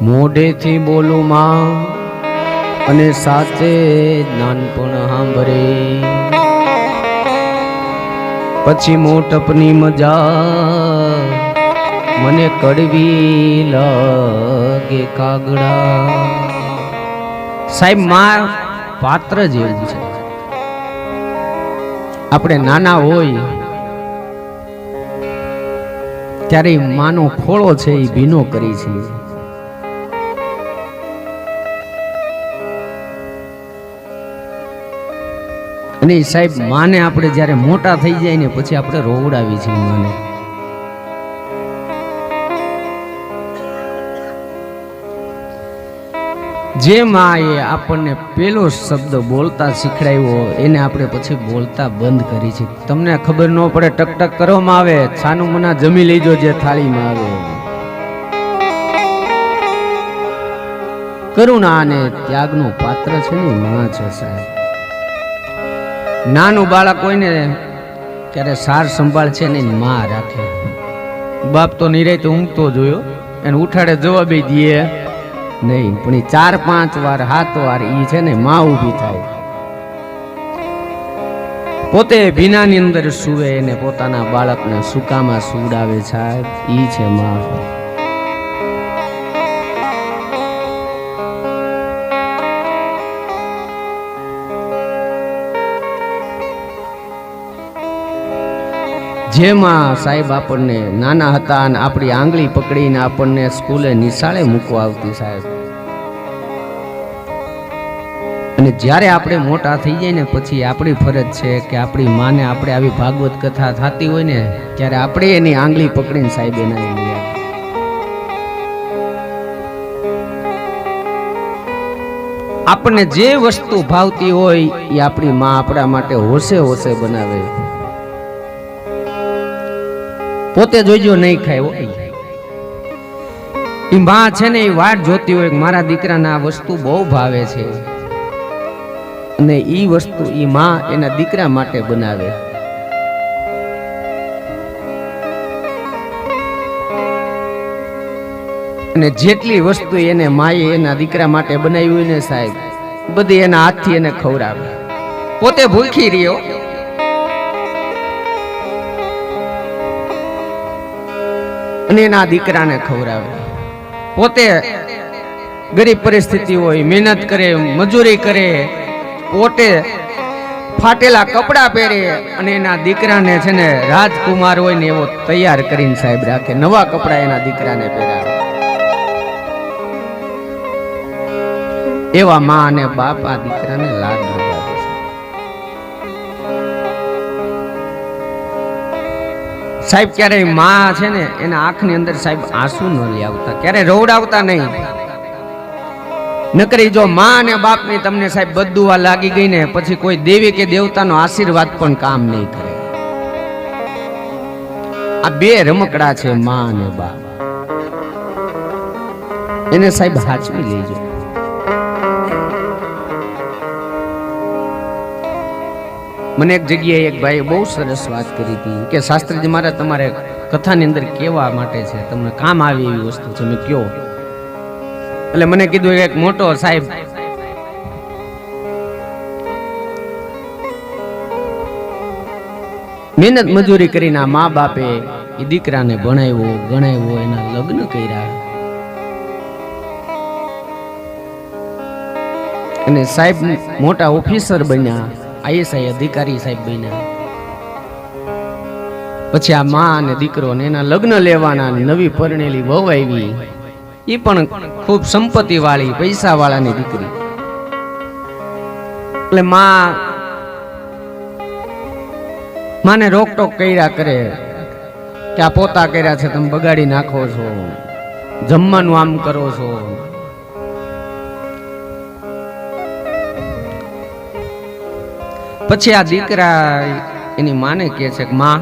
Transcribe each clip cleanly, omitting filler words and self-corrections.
મોઢેથી બોલું માં અને સાચે નાનપણ સાંભળે, પછી મોટપની મજા મને કડવી લાગે કાગડા. સાહેબ માં પાત્ર જેવું છે. આપણે નાના હોય ત્યારે માનો ખોળો છે એ ભીનો કરી છે. અને સાહેબ માને આપણે જ્યારે મોટા થઈ જાય ને પછી આપણે રોવડાવી છીએ માને. જે માં એ આપણને પેલો શબ્દ બોલતા શીખડાવ્યો એને આપણે પછી બોલતા બંધ કરી છે. તમને ખબર ન પડે ટક ટક કરવામાં આવે, છાનું મના જમી લેજો જે થાળીમાં આવે. કરુણા અને ત્યાગનું પાત્ર છે ને માં છે સાહેબ. નાનું બાળક હોય ને ત્યારે સાર સંભાળ છે ને માં રાખે. બાપ તો નિરાંતે ઊંઘતો જોયો, એને ઉઠાડે જવાબ દે નહીં, પણ 4-5 વાર 7 વાર ઈ છે ને માં ઊભી થાય. પોતે ભીનાની અંદર સુવે અને પોતાના બાળકને સુકામાં સુવડાવે સાહેબ, ઈ છે માં. જેમાં સાહેબ આપણને નાના હતા અને આપણી આંગળી પકડીને આપણને સ્કૂલે નિશાળે મૂકવા આવતી સાહેબ. અને જ્યારે આપણે મોટા થઈ જાય ને પછી આપણી ફરજ છે કે આપણી માને આપણે આવી ભાગવત કથા થતી હોય ને ત્યારે આપણે એની આંગળી પકડીને સાહેબ એના લઈ આવે. આપણને જે વસ્તુ ભાવતી હોય એ આપણી માં આપણા માટે હોશે હોશે બનાવે. પોતે જોઈજો નહીં ખાય હોય એ માં છે ને એ વાટ જોતી હોય મારા દીકરાને આ વસ્તુ બહુ ભાવે છે અને ઈ વસ્તુ ઈ માં એના દીકરા માટે બનાવે. અને જેટલી વસ્તુ એને માએ એના દીકરા માટે બનાવી હોય ને સાહેબ બધી એના હાથથી એને ખવડાવે. પોતે ભૂખી રહ્યો અને એના દીકરાને ખવડાવે. પોતે ગરીબ પરિસ્થિતિ હોય, મહેનત કરે, મજૂરી કરે, પોતે ફાટેલા કપડા પહેરે અને એના દીકરાને છે ને રાજકુમાર હોય ને એવો તૈયાર કરીને સાહેબ રાખે. નવા કપડા એના દીકરાને પહેરાવે. એવા માં અને બાપ આ દીકરાને લાડ લગાવે છે સાહેબ. ક્યારેય માં છે ને એના આંખની અંદર સાહેબ આંસુ ન લઈ આવતા, ક્યારે રોવડાવતા નહીં. નકરી જો માં અને બાપની તમને સાહેબ બદદુઆ લાગી ગઈ ને પછી કોઈ દેવી કે દેવતાનો આશીર્વાદ પણ કામ નહીં કરે. આ બે રમકડા છે માં અને બાપ, એને સાહેબ સાચવી લેજો. મને એક જગ્યાએ એક ભાઈએ બહુ સરસ વાત કરી હતી કે શાસ્ત્રીજી મારે તમારે કથાની અંદર કેવા માટે છે, તમને કામ આવે એવી વસ્તુ છે. મેં કયો એટલે મને કીધું એક મોટો સાહેબ મહેનત મજૂરી કરીને આ મા બાપે એ દીકરાને ભણાવ્યો ગણાવ્યો, એના લગ્ન કર્યા અને સાહેબ મોટા ઓફિસર બન્યા, આઈએસઆઈ અધિકારી સાહેબ બન્યા. પછી આ માં અને દીકરો ને એના લગ્ન લેવાના, નવી પરણેલી વહુ આવી, એ પણ ખૂબ સંપત્તિ વાળી પૈસા વાળાની દીકરી. એટલે માને રોકટોક કર્યા કરે કે આ પોતા કર્યા છે, તમે બગાડી નાખો છો, જમવાનું આમ કરો છો. પછી આ દીકરા એની માને કહે છે કે માં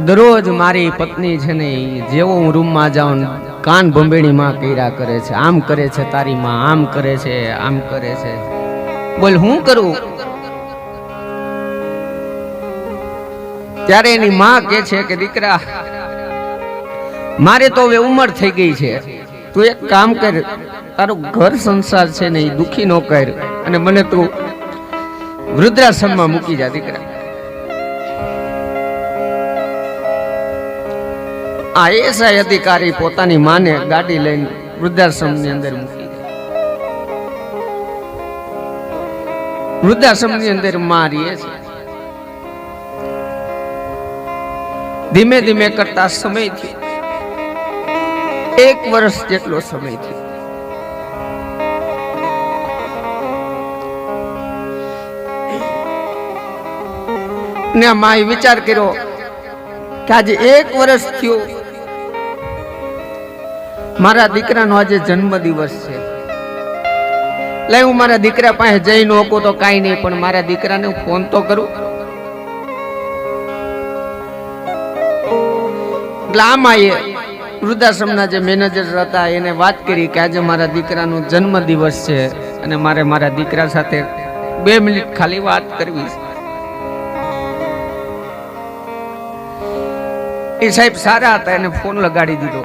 દરરોજ મારી પત્ની છે ને જેવો હું રૂમમાં જાઉં કાન ભંભેણી માં કર્યા કરે છે, આમ કરે છે, તારી માં આમ કરે છે, આમ કરે છે. બોલ હું કરું? ત્યારે એની માં કહે છે કે દીકરા મારે તો હવે ઉંમર થઈ ગઈ છે, તું એક કામ કર, તારું ઘર સંસાર છે ને એ દુખી ન કર અને મને તું વૃદ્ધાશ્રમમાં મૂકી જા દીકરા. આ એસઆઈ અધિકારી પોતાની માને ગાડી લઈને વૃદ્ધાશ્રમની અંદર મૂકી દે. વૃદ્ધાશ્રમની અંદર માં રહે છે. ધીમે ધીમે કરતા સમય થયો, 1 વર્ષ જેટલો સમય થયો. ને માએ વિચાર કર્યો કે આજે 1 વર્ષ થયો, મારા દીકરાનો આજે જન્મ દિવસ છે, લે હું મારા દીકરા પાસે જઈ ન શકું તો કાંઈ નહીં, પણ મારા દીકરાને ફોન તો કરું. એટલે આમાં એ વૃદ્ધાશ્રમના જે મેનેજર હતા એને વાત કરી કે આજે મારા દીકરાનો જન્મ દિવસ છે અને મારે મારા દીકરા સાથે 2 મિનિટ ખાલી વાત કરવી છે. એ સાહેબ સારા હતા, એને ફોન લગાડી દીધો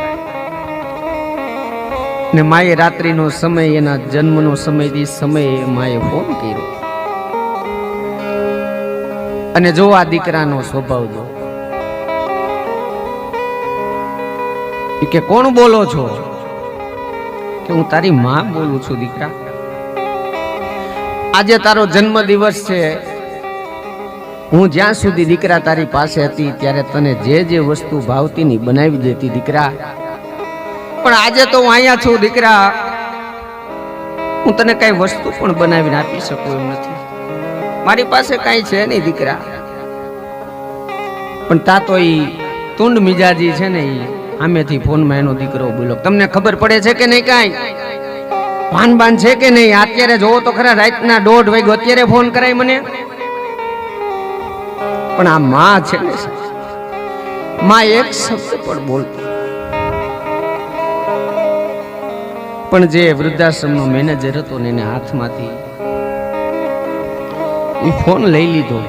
ને માએ રાત્રિનો સમય, એના જન્મનો સમયથી સમયે માએ ફોન કર્યો અને જો આ દીકરાનો સ્વભાવ જો કે કોણ બોલો છો? કે હું તારી માં બોલું છું દીકરા, આજે તારો જન્મ દિવસ છે, હું જ્યાં સુધી દીકરા તારી પાસે હતી ત્યારે તને જે જે વસ્તુ ભાવતી ની બનાવી દેતી દીકરા, પણ આજે તો હું અહીંયા છું દીકરા, હું તને કઈ વસ્તુ પણ બનાવીને આપી શકું એમ નથી, મારી પાસે કઈ છે નહીં દીકરા. પણ તા તો ઈ તુંડ મિજાજી છે ને, ઈ આમેથી ફોનમાં એનો દીકરો બોલો, તમને ખબર પડે છે કે નહીં, કાંઈ ભાન બાન છે કે નહીં? અત્યારે જોવો તો ખરા, રાતના 1:30 વાગ્યો, અત્યારે ફોન કરાય મને. પણ આ માં છે ને, માં એક શબ્દ પણ બોલતી. પણ જે વૃદ્ધાશ્રમનો મેનેજર હતો ને એને હાથમાંથી એ ફોન લઈ લીધો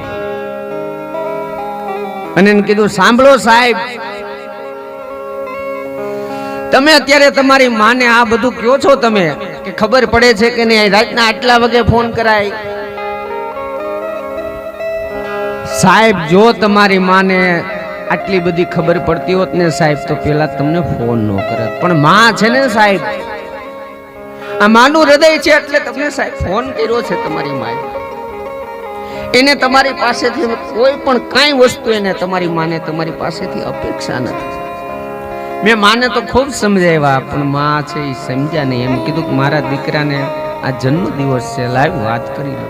અને એને કીધું, સાંભળો સાહેબ, તમે અત્યારે તમારી માને આ બધું કયો છો તમે, કે ખબર પડે છે કે નહીં? રાતના આટલા વાગે ફોન કરાય. સાહેબ, જો તમારી માને આટલી બધી ખબર પડતી હોત ને સાહેબ, તો પેલા તમને ફોન ન કરત. પણ માં છે ને સાહેબ, આ માનું હૃદય છે એટલે તમને સાહેબ ફોન કર્યો છે. તમારી માએ એને તમારી પાસેથી કોઈ પણ કાંઈ વસ્તુ એને તમારી માને તમારી પાસેથી અપેક્ષા નથી. મેં માને તો ખૂબ સમજાવ્યા, પણ માં છે એ સમજ્યા નહીં. એમ કીધું કે મારા દીકરાને આ જન્મ દિવસ છે, લાઈવ વાત કરી લો.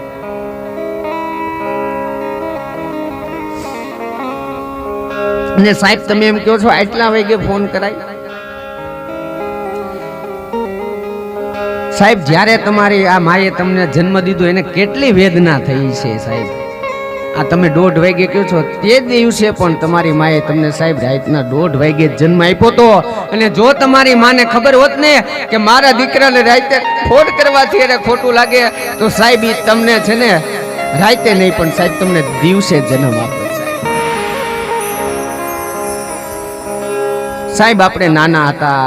અને સાહેબ તમે એમ કહો છો આટલા વાગે ફોન કરાય? સાહેબ, જ્યારે તમારી આ માએ તમને જન્મ દીધો એને કેટલી વેદના થઈ છે સાહેબ. આ તમે 1:30 વાગે કહો છો, તે દિવસે પણ તમારી માએ તમને સાહેબ રાતના 1:30 વાગે જન્મ આપ્યો તો. અને જો તમારી માને ખબર હોત ને કે મારા દીકરાને રાતે ફોન કરવાથી એને ખોટું લાગે, તો સાહેબ ઈ તમને છે ને રાતે નહીં પણ સાહેબ તમને દિવસે જન્મ આપે. સાહેબ, આપણે નાના હતા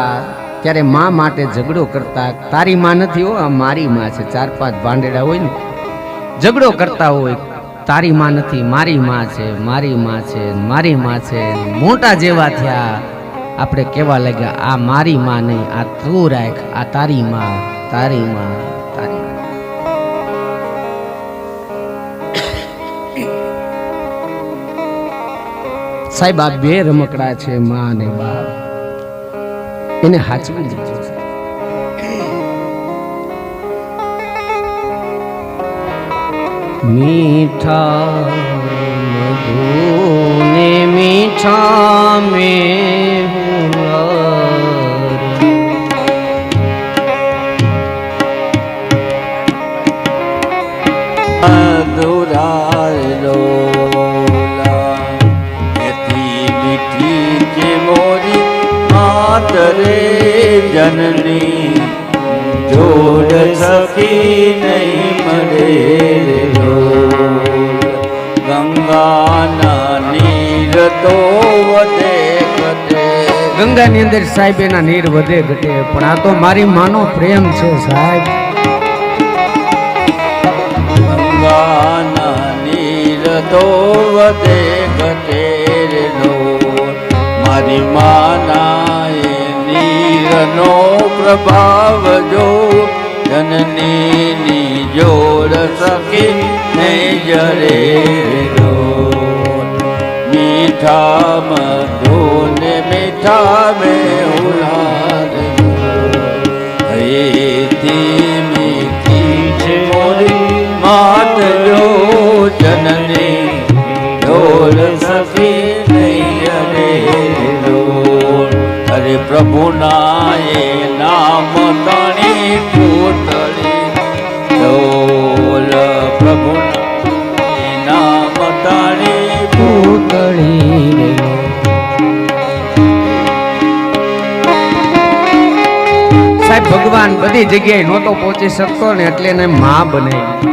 ત્યારે માં માટે ઝઘડો કરતા. તારી માં નથી હો, આ મારી માં છે. 4-5 ભાંડેડા હોય ને, ઝઘડો કરતા હોય, તારી માં નથી, મારી માં છે, મારી માં છે, મારી માં છે. મોટા જેવા થયા આપણે કેવા લાગ્યા, આ મારી માં નહીં, આ તું રાખ, આ તારી માં, તારી માં, તારી માં. સાહેબ, આ 2 રમકડા છે, માં અને બાપ, એને હાચવી લીધું છે. મીઠા મધુને મીઠા મેં રે જનની જોડ સખી નહીં મળે ગંગાના નીર તો વધે વધે ગંગાની અંદર સાહેબ એના નીર વધે ઘટે, પણ આ તો મારી માનો પ્રેમ છે સાહેબ. ગંગાના નીર તો વધે ઘટે રે લોલ, મારી માના એ નીરનો પ્રભાવ જો, જનની જોડ સખી નહીં જરે લોલ. મીઠા મધુને મીઠા મેહુલા હૈથી મીઠી છે મોરી માત જો, જનની જોડ સખી નહીં જરે લોલ. અરે પ્રભુના એ નામ તણી પૂતળી ડોલ, પ્રભુના એ નામ તણી પૂતળી. સાહેબ ભગવાન બધી જગ્યાએ નહોતો પહોંચી શકતો ને એટલે એને માં બનાવી.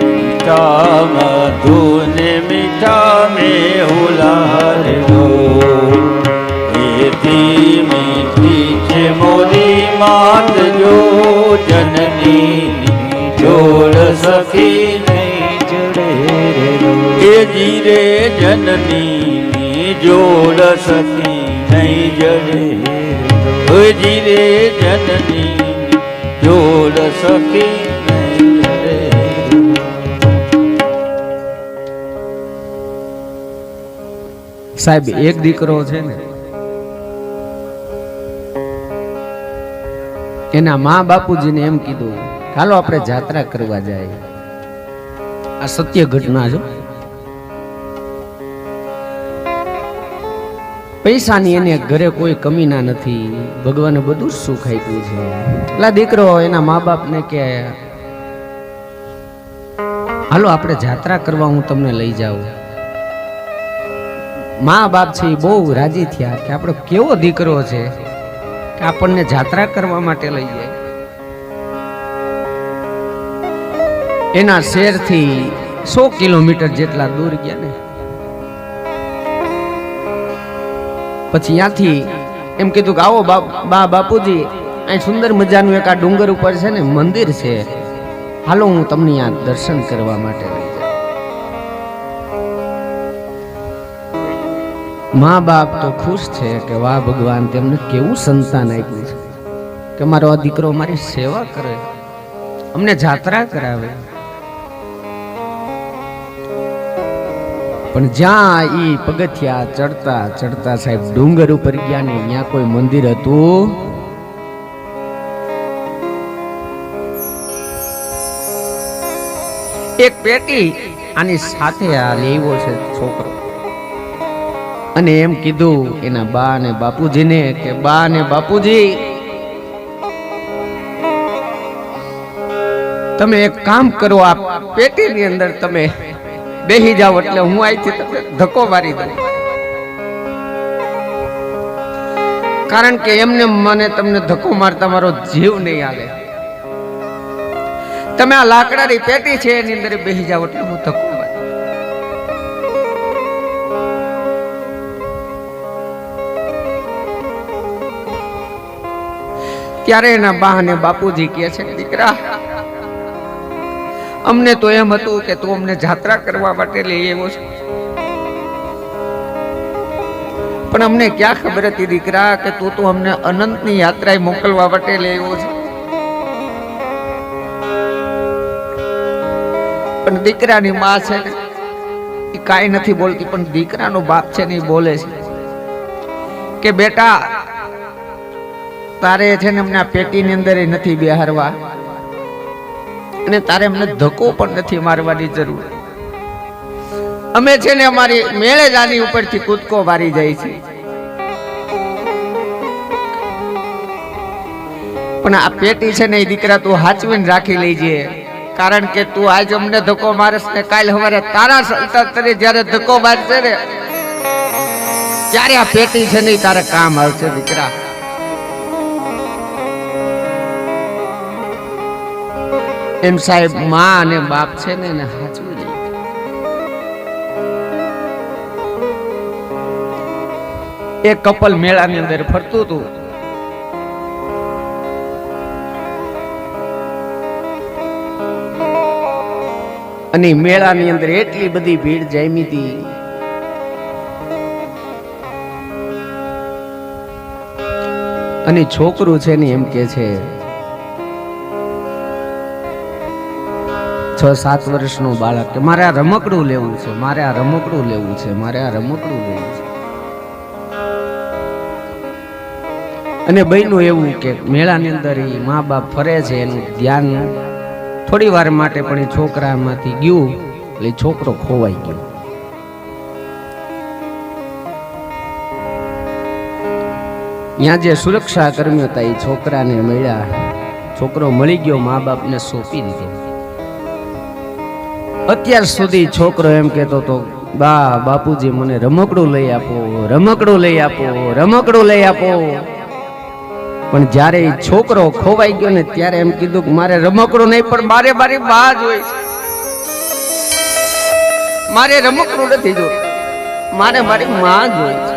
મીઠા મધુને મીઠા મેહુલા રે લોલ, એથી મીઠી છે મોરી માત જો, જનની જોડ સખી નહીં જડે રે લોલ. એ જીરે જનની જોડ સખી નહીં જડે, જીરે જનની જોડ સખી નહીં જડે. સાહેબ એક દીકરો છે ને, એના મા બાપુજીને એમ કીધું ચાલો આપણે જાત્રા કરવા જાય. આ સત્ય ઘટના છે. પૈસાની એને ઘરે કોઈ કમી ના નથી, ભગવાને બધું જ સુખ આપ્યું છે. પેલા દીકરો એના મા બાપને કે હાલો આપણે જાત્રા કરવા, હું તમને લઈ જાઉં. મા બાપ છે એ બહુ રાજી થયા કે આપણો કેવો દીકરો છે કે આપણને જાત્રા કરવા માટે લઈ જાય. એના શહેરથી 100 કિલોમીટર જેટલા દૂર ગયા ને, પછી ત્યાંથી એમ કીધું કે આવો બાપુજી, અહીં સુંદર મજાનું એક આ ડુંગર ઉપર છે ને મંદિર છે, હાલો હું તમને ત્યાં દર્શન કરવા માટે લઈ જાઉં. મા બાપ તો ખુશ છે કે વાહ ભગવાન તેમને કેવું સંતાન આપ્યું છે કે મારો આ દીકરો મારી સેવા કરે, અમને જાત્રા કરાવે. પણ જ્યાં ઈ પગથિયા ચડતા ચડતા સાહેબ ડુંગર ઉપર ગયા ને, ત્યાં કોઈ મંદિર હતું. એક પેટી આની સાથે આ લેવો છે છોકરો, અને એમ કીધું એના બા ને બાપુજીને કે બા ને બાપુજી, તમે એક કામ કરો, આ પેટીની અંદર તમે બેહી જાઓ એટલે હું અહીંથી તમને ધક્કો મારી દઉં. કારણ કે એમને મને તમને ધક્કો મારતા મારો જીવ નહીં હાલે. તમે આ લાકડાની પેટી છે એની અંદર બેહી જાઓ એટલે હું ધક્કો મારી. ત્યારે એના બા અને બાપુજી કહે છે, દીકરા અમને તો એમ હતું કે તું અમને જાત્રા કરવા માટે લઈ આવ્યો છે, પણ અમને ક્યાં ખબર હતી દીકરા કે તું તો અમને અનંતની યાત્રાએ મોકલવા માટે લઈ આવ્યો છે. પણ દીકરાની માં છે ને એ કાંઈ નથી બોલતી, પણ દીકરાનો બાપ છે ને એ બોલે છે કે બેટા તારે છે ને અમને આ પેટીની અંદર નથી બેહારવા, અને તારે અમને ધક્કો પણ નથી મારવાની જરૂર. અમે છે ને અમારી મેળે જ આની ઉપરથી કૂદકો મારી જાય છે, પણ આ પેટી છે ને એ દીકરા તું હાચવીને રાખી લેજે. કારણ કે તું આજ અમને ધક્કો મારસ ને કાલ સવારે તારા સંતાન જયારે ધક્કો મારશે ને ત્યારે આ પેટી છે ને તારે કામ આવશે દીકરા. એમ સાહેબ માં અને બાપ છે ને એને હાચવી લે. એક કપલ મેળાની અંદર ફરતું હતું. અને મેળાની અંદર એટલી બધી ભીડ જામી હતી. અને છોકરું છે ને એમ કે છે 6-7 વર્ષનું બાળક કે મારે આ રમકડું લેવું છે, મારે આ રમકડું લેવું છે, મારે આ રમકડું લેવું છે. અને બહેનું એવું કે મેળાની અંદર મા બાપ ફરે છે, એનું ધ્યાન થોડી વાર માટે પણ એ છોકરામાંથી ગયું એટલે છોકરો ખોવાઈ ગયો. ત્યાં જે સુરક્ષા કર્મીઓ હતા એ છોકરાને મળ્યા. છોકરો મળી ગયો, મા બાપને સોંપી દીધો. અત્યાર સુધી છોકરો એમ કહેતો હતો, બાપુજી મને રમકડું લઈ આપો, રમકડું લઈ આપો, રમકડું લઈ આપો. પણ જ્યારે એ છોકરો ખોવાઈ ગયો ને ત્યારે એમ કીધું કે મારે રમકડું નહીં, પણ મારે મારી બા જોઈ છે, મારે રમકડું નથી જોયું, મારે મારી માં જોઈ છે.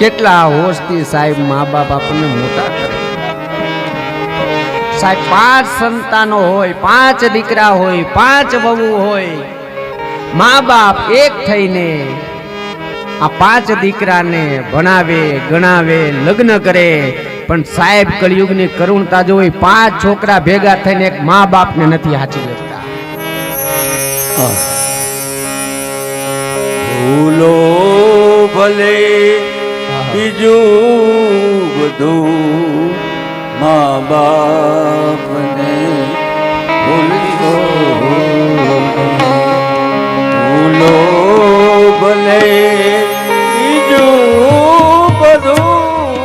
કેટલા હોશથી સાહેબ મા બાપ આપણને મોટા કરે. સાહેબ 5 સંતાનો હોય, 5 દીકરા હોય, 5 વહુ હોય, મા બાપ એક થઈને આ 5 દીકરાને ભણાવે, ગણાવે, લગ્ન કરે. પણ સાહેબ કળિયુગની કરુણતા જોઈ 5 છોકરા ભેગા થઈને એક મા બાપને નથી હાચી લેતા. ભૂલો ભલે બીજું બધું, મા બાપને ભૂલશો. ભૂલો ભલે બીજું બધું,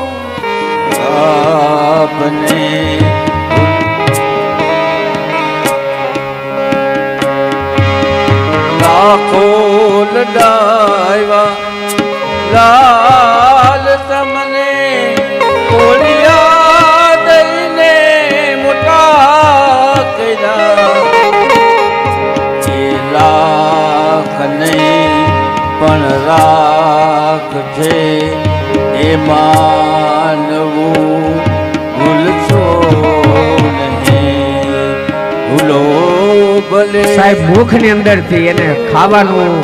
બાપને લાખો લડાવ્યા લાલ તમને કોલિયા દઈને મોટા કર્યા. એ લાખ નહીં પણ રાખ છે એ માનવું ભૂલશો નહીં. ભૂલો ભલે સાહેબ મુખની અંદરથી એને ખાવાનું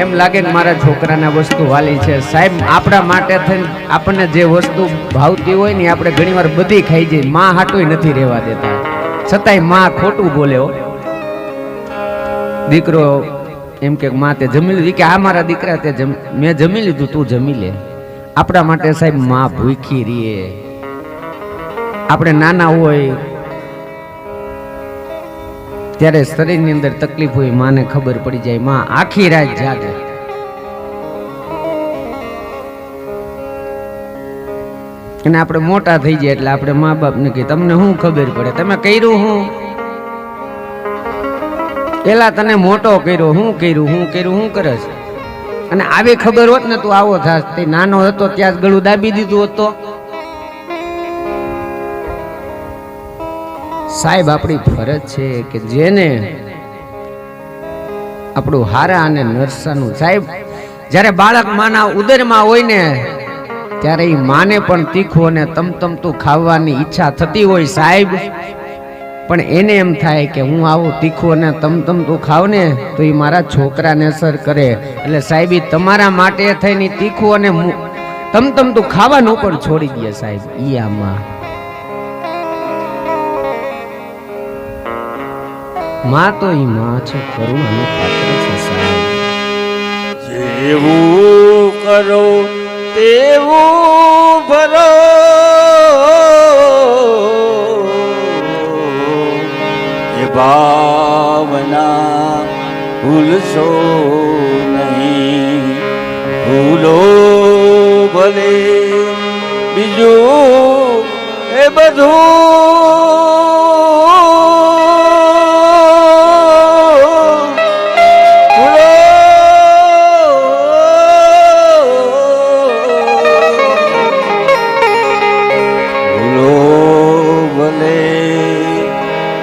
એમ લાગે કે મારા છોકરાને વસ્તુ વાલી છે. સાહેબ આપણા માટે થઈને આપણને જે વસ્તુ ભાવતી હોય ને આપણે ઘણીવાર બધી ખાઈ જઈએ. માં હાટુય નથી રહેવા દેતા, છતાંય માં ખોટું બોલે. દીકરો એમ કે માં તે જમી લીધું, કે આ મારા દીકરા તે મેં જમી લીધું, તું જમી લે. આપણા માટે સાહેબ માં ભૂખી રહીએ. આપણે નાના હોય ત્યારે શરીરની અંદર તકલીફ હોય, માને ખબર પડી જાય, માં આખી રાત જાગે. અને આપણે મોટા થઈ જાય એટલે આપણે મા બાપને કહીએ તમને શું ખબર પડે, તમે કર્યું હું પેલા તને મોટો કર્યો, શું કર્યું, શું કર્યું, શું કરે છે. અને આવી ખબર હોત ને તું આવો થાસ, તે નાનો હતો ત્યાં જ ગળું દાબી દીધું હોત તો. સાહેબ આપણી ફરજ છે કે જેને આપણું હારા અને નરસાનું. સાહેબ જ્યારે બાળક માના ઉદરમાં હોય ને ત્યારે એ માને પણ તીખું અને તમતમતું ખાવાની ઈચ્છા થતી હોય સાહેબ. પણ એને એમ થાય કે હું આવું તીખું અને તમતમતું ખાવ ને તો એ મારા છોકરાને અસર કરે. એટલે સાહેબ તમારા માટે થઈને તીખું અને તમતમતું ખાવાનું પણ છોડી દે સાહેબ. ઈ આમાં માં તો ઈ માં છે, કરુણાનો પાત્ર છે સાહેબ. જેવું કરો તેવું ભરો, એ ભાવના ભૂલશો નહીં. ભૂલો ભલે બીજું એ બધું,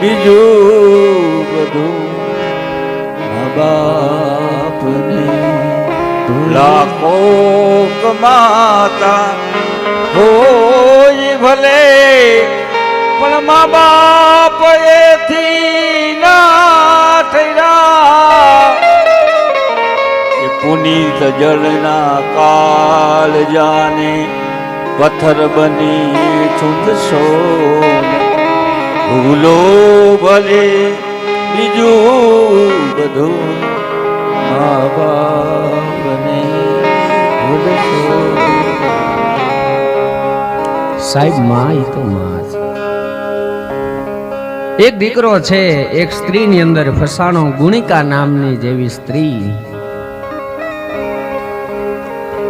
બીજું બધું લાખો કમાતા હોય ભલે પણ મા બાપ એથી ના થયા એ પુનિત જળના કાળ જાને પથ્થર બની છૂટશો ભૂલો ભલે બીજું બધું મા બાપને ભૂલશો. સાહેબ માં ઈ તો માં છે. એક દીકરો છે, એક સ્ત્રીની અંદર ફસાણો, ગુણિકા નામની જેવી સ્ત્રી.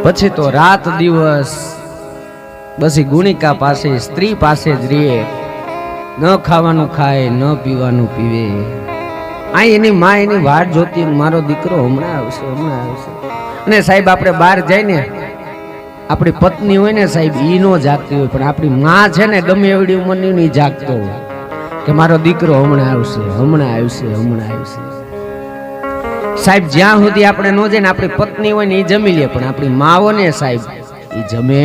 પછી તો રાત દિવસ બસ ઈ ગુણિકા પાસે, સ્ત્રી પાસે જ રહે. ન ખાવાનું ખાય, ન પીવાનું પીવે. આ એની માં એની વાટ જોતી, મારો દીકરો હમણાં આવશે, હમણાં આવશે. અને સાહેબ આપણે બહાર જઈને આપણી પત્ની હોય ને સાહેબ, ઈ નો જાગતી હોય, પણ આપણી માં છે ને ગમે એવડી ઉંમરની નહીં જાગતો હોય કે મારો દીકરો હમણાં આવશે, હમણાં આવશે, હમણાં આવશે. સાહેબ જ્યાં સુધી આપણે નો જઈને આપણી પત્ની હોય ને એ જમી લે, પણ આપણી માઓ ને સાહેબ એ જમે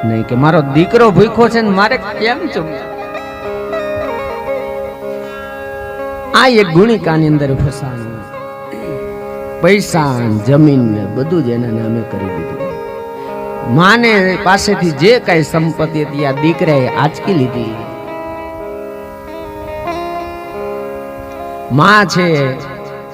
નહીં કે મારો દીકરો ભૂખ્યો છે ને મારે કેમ જમવું. આ એક ગુણિકાની અંદર ફસાણું, પૈસા જમીન ને બધું જ એના નામે કરી દીધું. માને પાસેથી જે કઈ સંપત્તિ હતી આ દીકરાએ આંચકી લીધી. માં છે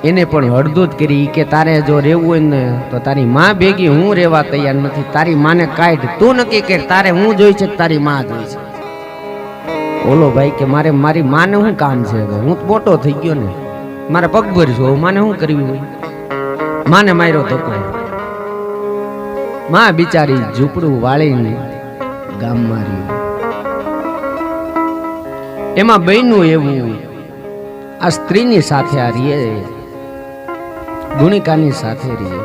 એને પણ હળદૂત કરી કે તારે જો રહેવું હોય ને તો તારી માં ભેગી હું રહેવા તૈયાર નથી, તારી માને કાઢ, તું નક્કી કર તારે હું જોઈ છે તારી માં જોઈ છે. ઓલો ભાઈ કે મારે મારી માને શું કામ છે, હું તો મોટો થઈ ગયો ને, મારે પગભર છું, માને શું કરવી હોય. માને માર્યો ધક્કો. માં બિચારી ઝૂંપડું વાળીને ગામમાં રહ્યું. એમાં બન્યું એવું, આ સ્ત્રીની સાથે આ રીએ, ગુણિકાની સાથે રીએ.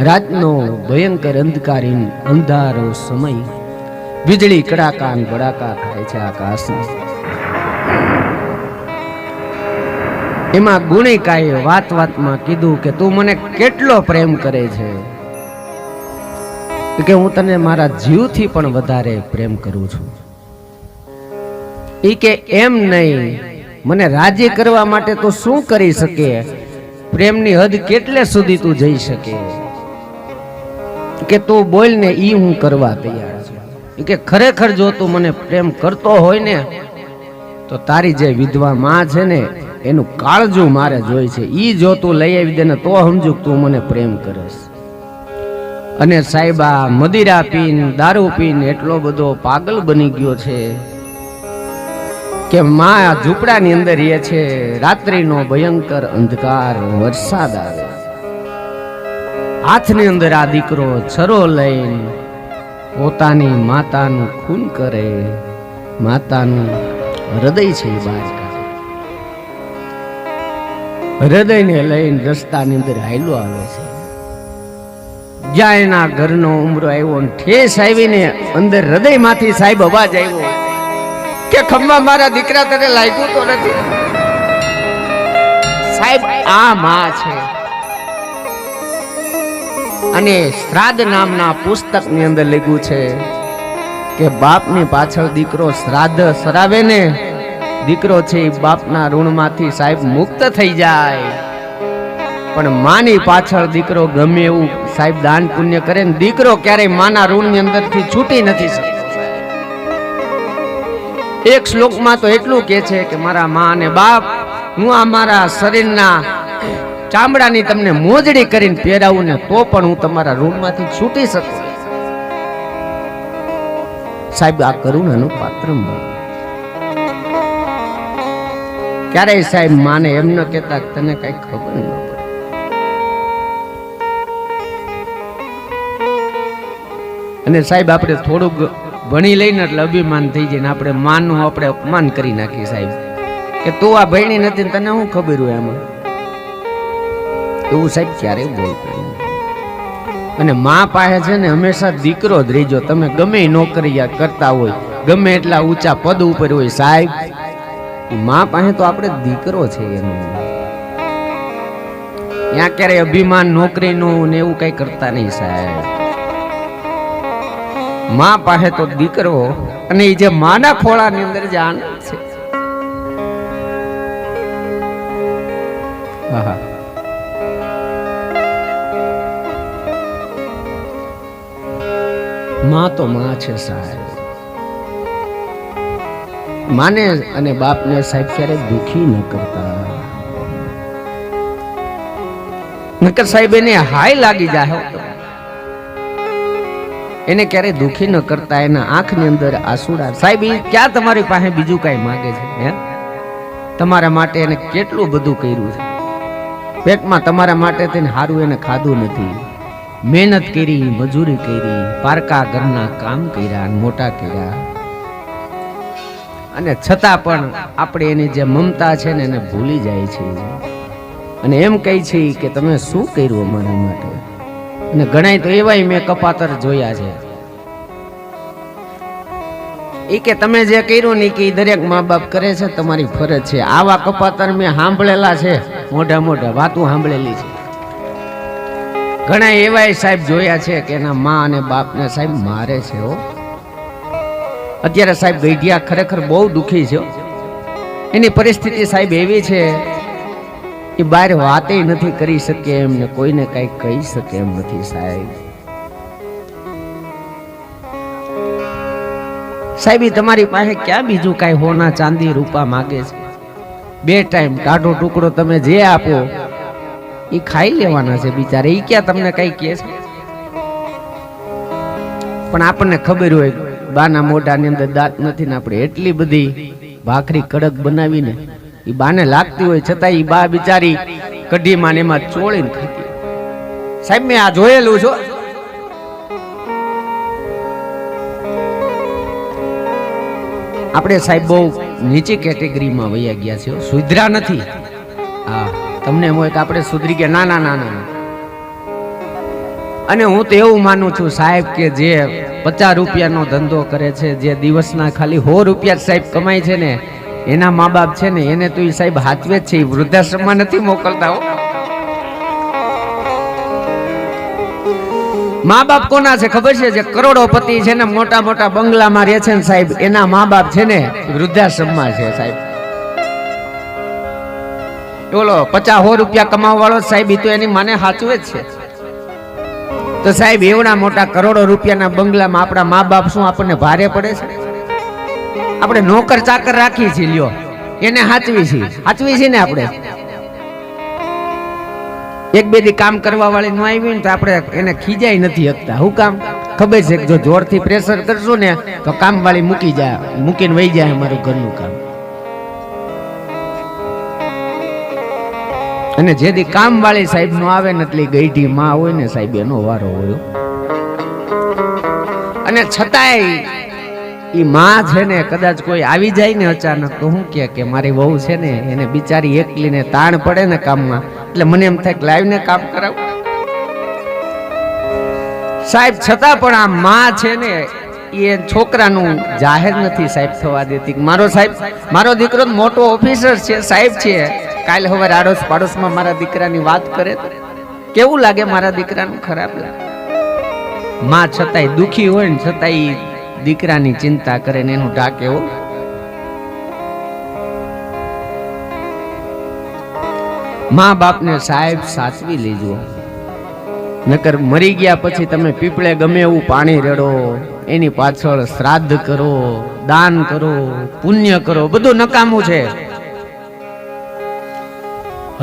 રાતનો ભયંકર અંધકારી અંધારો સમય, વીજળી કડાકા ને ભડાકા થાય છે આકાશમાં. એમાં ગુણિકાએ વાત વાતમાં કીધું કે તું મને કેટલો પ્રેમ કરે છે, કે હું તને મારા જીવથી પણ વધારે પ્રેમ કરું છું. ઈ કે એમ નહીં, મને રાજી કરવા માટે તું શું કરી શકે, પ્રેમની હદ કેટલે સુધી તું જઈ શકે, કે તું બોલ ને ઈ હું કરવા તૈયાર છું. કે ખરેખર જો તું મને પ્રેમ કરતો હોય ને તો તારી જે વિધવા માં છે ને એનું કાળજું મારે જોઈ છે, ઈ જો તું લઈ આવી દે ને તો સમજુ તું મને પ્રેમ કરેશ. અને સાહેબા મદિરા પીન દારૂ પીન એટલો બધો પાગલ બની ગયો છે કે માં ઝૂંપડાની અંદર રહે છે. રાત્રિનો ભયંકર અંધકાર, વરસાદ આવે, હાથની અંદર આ દીકરો છરો લઈને પોતાની માતાનું ખૂન કરે, માતાનું હૃદય છે એ બહાર કાઢે. હૃદયને લઈને રસ્તાની અંદર હાલ્યો આવે છે. જ્યાં એના ઘરનો ઉમરો આવ્યો ને ઠેસ આવીને અંદર હૃદયમાંથી સાહેબ અવાજ આવ્યો કે ખમ્મા મારા દીકરા તને લાગ્યું તો નથી. સાહેબ આ માં છે. અને શ્રાદ્ધ નામના પુસ્તકની અંદર લખ્યું છે કે બાપની પાછળ દીકરો શ્રાદ્ધ સરાવે ને, દીકરો છે એ બાપના ઋણમાંથી સાહેબ મુક્ત થઈ જાય. પણ માની પાછળ દીકરો ગમે એવું સાહેબ દાન પુણ્ય કરે ને દીકરો ક્યારેય માના ઋણની અંદરથી છૂટી નથી શકતો. એક શ્લોકમાં તો એટલું કહે છે કે મારા મા અને બાપ, હું આ મારા શરીરના ચામડાની તમને મોજડી કરીને પહેરાવું ને તો પણ હું તમારા ઋણમાંથી છૂટી શકું. સાહેબ આ કરુણાનું પાત્ર. ક્યારેય સાહેબ માને એમ ન કહેતા તને કઈ ખબર ન પડે. અને સાહેબ આપણે થોડુંક ભણી લઈને એટલે અભિમાન થઈ જાય ને આપણે માનું આપણે અપમાન કરી નાખીએ સાહેબ કે તું આ ભણી નથી તને શું ખબર હોય આમાં. એવું સાહેબ ક્યારેય બોલતા નહીં. અને મા પાસે છે ને હંમેશા દીકરો જ રહીજો. તમે ગમે નોકરી કરતા હોય, ગમે એટલા ઊંચા પદ ઉપર હોય, સાહેબ મા પાસે તો આપણે દીકરો છે એનો. ત્યાં ક્યારે અભિમાન નોકરીનું ને એવું કઈ કરતા નહીં સાહેબ. માં પાસે તો દીકરો અને એ જે માના ખોળાની અંદર જે આનંદ છે. આહા. માં તો માં છે સાહેબ. માને અને બાપને સાહેબ ક્યારે દુખી ન કરતા. નકર સાહેબ એને હાય લાગી જાય, એને ક્યારે દુખી ન કરતા. એના આંખની અંદર આંસુડા. સાહેબ ઈ ક્યાં તમારી પાસે બીજું કઈ માંગે છે? હે, તમારા માટે એને કેટલું બધું કર્યું છે. પેટમાં તમારા માટે તેને હારું એને ખાધું નથી. મહેનત કરી, મજૂરી કરી, પારકા ઘરના કામ કર્યા, મોટા કર્યા, અને છતાં પણ આપણે એની જે મમતા છે ને એને ભૂલી જાય છે અને એમ કહે છે કે તમે શું કર્યું અમારા માટે. અને ઘણા તો એવાય મેં કપાતર જોયા છે એ કે તમે જે કર્યું ને કે દરેક મા બાપ કરે છે, તમારી ફરજ છે. આવા કપાતર મેં સાંભળેલા છે, મોઢા મોઢા વાતું સાંભળેલી છે. ઘણા એવાય સાહેબ જોયા છે કે એના મા અને બાપને સાહેબ મારે છે. અત્યારે સાહેબ ગઈઢિયા ખરેખર બહુ દુખી છે. એની પરિસ્થિતિ સાહેબ એવી છે એ બહાર વાતે નથી કરી શકે એમ ને કોઈને કઈ કહી શકે એમ નથી સાહેબ. સાહેબ તમારી પાસે ક્યાં બીજું કઈ હોના ચાંદી રૂપા માગે છે? 2 ટાઈમ ટાઢો ટુકડો તમે જે આપો એ ખાઈ લેવાના છે બિચારે. એ ક્યાં તમને કઈ કહે છે? પણ આપણને ખબર હોય બાના મોઢાની અંદર દાંત નથી ને આપણે એટલી બધી ભાખરી કડક બનાવીને એ બાને લાગતી હોય છતાં એ બા બિચારી કઢીમાં ને એમાં ચોળીને ખાતી. સાહેબ મેં આ જોયેલું છો. આપણે સાહેબ બહુ નીચી કેટેગરીમાં વયા ગયા છે, સુધરા નથી. હા, તમને એમ હોય કે આપણે સુધરી ગયા. ના ના ના ના. અને હું તો એવું માનું છું સાહેબ કે જે 50 રૂપિયાનો ધંધો કરે છે, જે દિવસના ખાલી 100 રૂપિયા સાહેબ કમાય છે ને, એના મા બાપ છે ને એને તો એ સાહેબ હાચવે જ છે. એ વૃદ્ધાશ્રમમાં નથી મોકલતા હો. મા બાપ કોના છે ખબર છે? જે કરોડોપતિ છે ને, મોટા મોટા બંગલામાં રહે છે ને સાહેબ, એના મા બાપ છે ને વૃદ્ધાશ્રમમાં છે સાહેબ. બોલો 50-100 રૂપિયા કમાવા વાળો સાહેબ એ તો એની માને હાચવે જ છે. તો સાહેબ એવડા મોટા કરોડો રૂપિયાના બંગલામાં આપણા મા બાપ શું આપણને ભારે પડે છે? આપણે નોકર ચાકર રાખીએ છીએ, લ્યો એને હાચવી છે ને આપણે. 1-2 દી કામ કરવા વાળી ન આવી ને તો આપણે એને ખીજાઈ નથી શકતા. શું કામ? ખબર છે કે જો જોરથી પ્રેશર કરશું ને તો કામ વાળી મૂકીને વહી જાય અમારું ઘરનું કામ. અને જેથી કામ વાળી સાહેબ નો આવે ને એટલે ગઈઢી માં હોય ને સાહેબ એનો વારો હોય. અને છતાંય ઈ માં છે ને કદાચ કોઈ આવી જાય ને અચાનક તો શું કે મારી વહુ છે ને એને બિચારી એકલીને તાણ પડે ને કામમાં, એટલે મને એમ થાય કે લાવીને કામ કરાવ સાહેબ. છતાં પણ આ માં છે ને એ છોકરાનું જાહેર નથી સાહેબ થવા દેતી. મારો દીકરો મોટો ઓફિસર છે સાહેબ છે. કાલે હવે આડોશ પાડોશમાં મારા દીકરાની વાત કરે તો કેવું લાગે? મારા દીકરાનું ખરાબ લાગે. માં છતાંય દુખી હોય ને છતાંય દીકરાની ચિંતા કરે ને એનું ઢાકે હો. મા બાપને સાહેબ સાચવી લેજો, નકર મરી ગયા પછી તમે પીપળે ગમે એવું પાણી રેડો, એની પાછળ શ્રાદ્ધ કરો, દાન કરો, પુણ્ય કરો, બધું નકામું છે.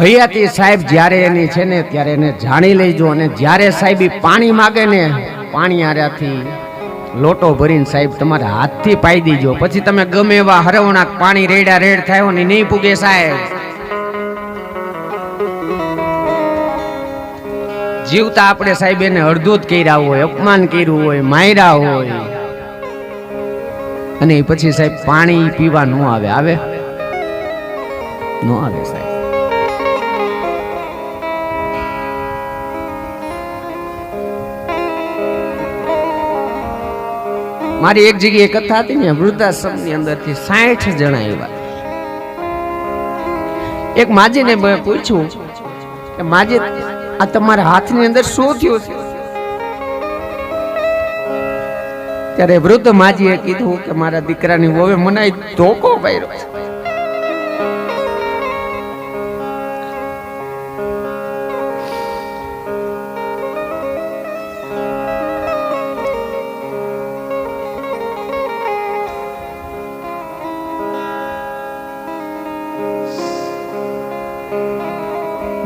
હયાતી સાહેબ જ્યારે એની છે ને ત્યારે એને જાણી લેજો. અને જ્યારે સાહેબ પાણી માગે ને પાણી આર્યાથી લોટો ભરીને સાહેબ તમારા હાથથી પાઈ દીજો. પછી તમે ગમે એવા હરવણા પાણી રેડા રેડ થાય ને નહીં પૂગે સાહેબ. જીવતા આપણે સાહેબ એને અડધૂત કર્યા હોય, અપમાન કર્યું હોય, માર્યા હોય, અને પછી સાહેબ પાણી પીવા ન આવે સાહેબ. મારી એક જગ્યાએ કથા હતી ને, વૃદ્ધાશ્રમની અંદરથી 60 જણા આવ્યા. એક માજીને પૂછ્યું કે માજી આ તમારા હાથની અંદર શું થયું છે? ત્યારે વૃદ્ધ માજીએ કીધું કે મારા દીકરાની વહુએ મને ધોકો કર્યો છે.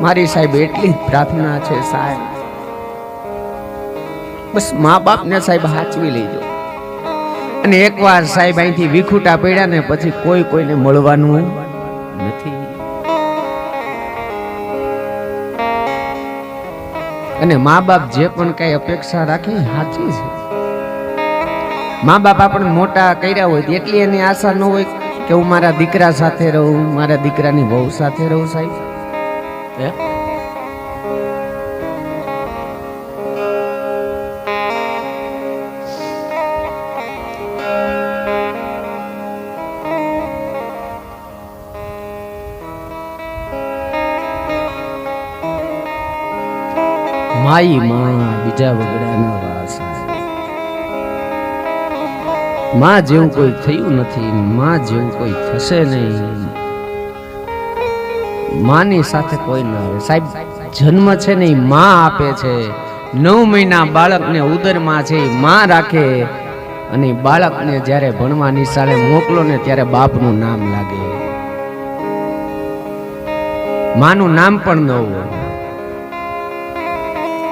મારી સાહેબ એટલી જ પ્રાર્થના છે સાહેબ, બસ મા બાપને સાહેબ સાચવી લેજો. અને એકવાર સાહેબ અહીંથી વિખૂટા પડ્યા ને પછી કોઈને મળવાનું નથી. અને મા બાપ જે પણ કઈ અપેક્ષા રાખે સાચી છે. મા બાપ આપણે મોટા કર્યા હોય એટલી એની આશા ન હોય કે હું મારા દીકરા સાથે રહું, મારા દીકરાની વહુ સાથે રહું. સાહેબ માઈ માં બીજા વગડાના વાસ. માં જેવું કોઈ થયું નથી, માં જેવું કોઈ થશે નહીં. માની સાથે કોઈ ના આવે સાહેબ. જન્મ છે ને માં આપે છે. 9 મહિના બાળકને ઉદરમાં છે માં રાખે. અને બાળકને જ્યારે ભણવા નિશાળે મોકલો ને ત્યારે બાપનું નામ લાગે. માનું નામ પણ ન હોય.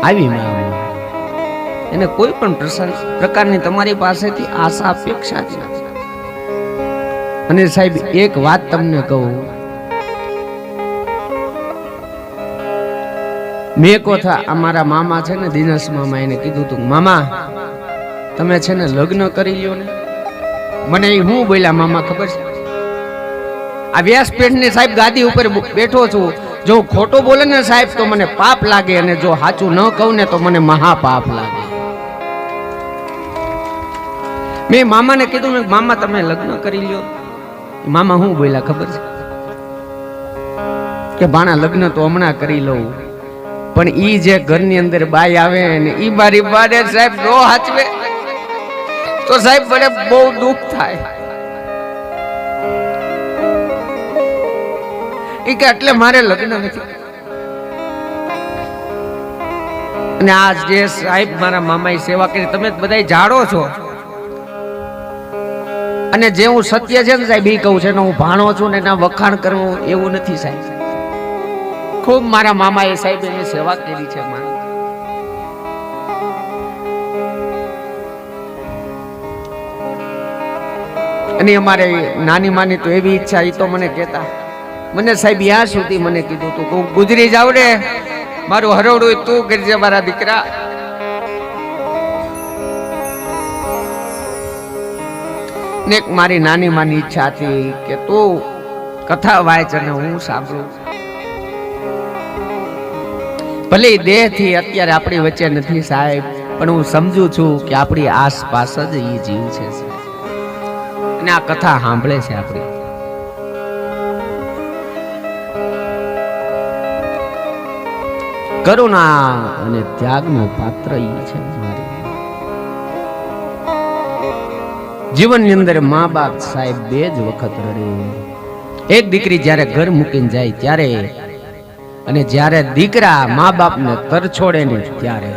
આવી માં એને કોઈ પણ પ્રકારની તમારી પાસેથી આશા અપેક્ષા છે. અને સાહેબ એક વાત તમને કહું, મેં કોથા અમારા મામા છે ને દિનેશ મામા, એને કીધું તું મામા તમે છે ને લગ્ન કરી લ્યો ને. મને હું બોલ્યા મામા ખબર છે? આ વ્યાસપીઠની સાહેબ ગાદી ઉપર બેઠો છું, જો ખોટું બોલે ને સાહેબ તો મને પાપ લાગે, અને જો સાચું ન કહું ને તો મને મહાપાપ લાગે. મેં મામાને કીધું મામા તમે લગ્ન કરી લ્યો. મામા હું બોલ્યા ખબર છે કે ભાણા લગ્ન તો હમણાં કરી લઉં, પણ ઈ જે ઘરની અંદર બાઈ આવે ને ઈ મારી બાને સાહેબ નો હાચવે તો સાહેબ મને બહુ દુઃખ થાય. ઈ કે એટલે મારે લગ્ન નથી. અને આજ જે સાહેબ મારા મામાએ સેવા કરી તમે બધાય જાણો છો. અને જે હું સત્ય છે ને સાહેબ ઈ કહું છે ને, હું ભાણો છું ને એના વખાણ કરવું એવું નથી સાહેબ. ખૂબ મારા મામાએ સાહેબ એની સેવા કરી છે. અને અમારે નાની માની તો એવી ઈચ્છા, એ તો મને કહેતા, મને સાહેબ યા સુધી મને કીધું તું હું ગુજરી જાવ ને મારું હરોડું તું કરજે મારા દીકરા. ને મારી નાની માની ઈચ્છા હતી કે તું કથા વાંચ અને હું સાંભળું. ભલે દેહ થી અત્યારે આપણી વચ્ચે નથી સાહેબ, પણ હું સમજુ છું કે આપણી આસપાસ જ એ જીવ છે અને આ કથા સાંભળે છે. આપણી કરુણા અને ત્યાગનું પાત્ર ઈ છે. જીવનની અંદર મા બાપ સાહેબ બે જ વખત રડે. એક દીકરી જ્યારે ઘર મૂકીને જાય ત્યારે, અને જ્યારે દીકરા મા બાપને તરછોડે ને ત્યારે.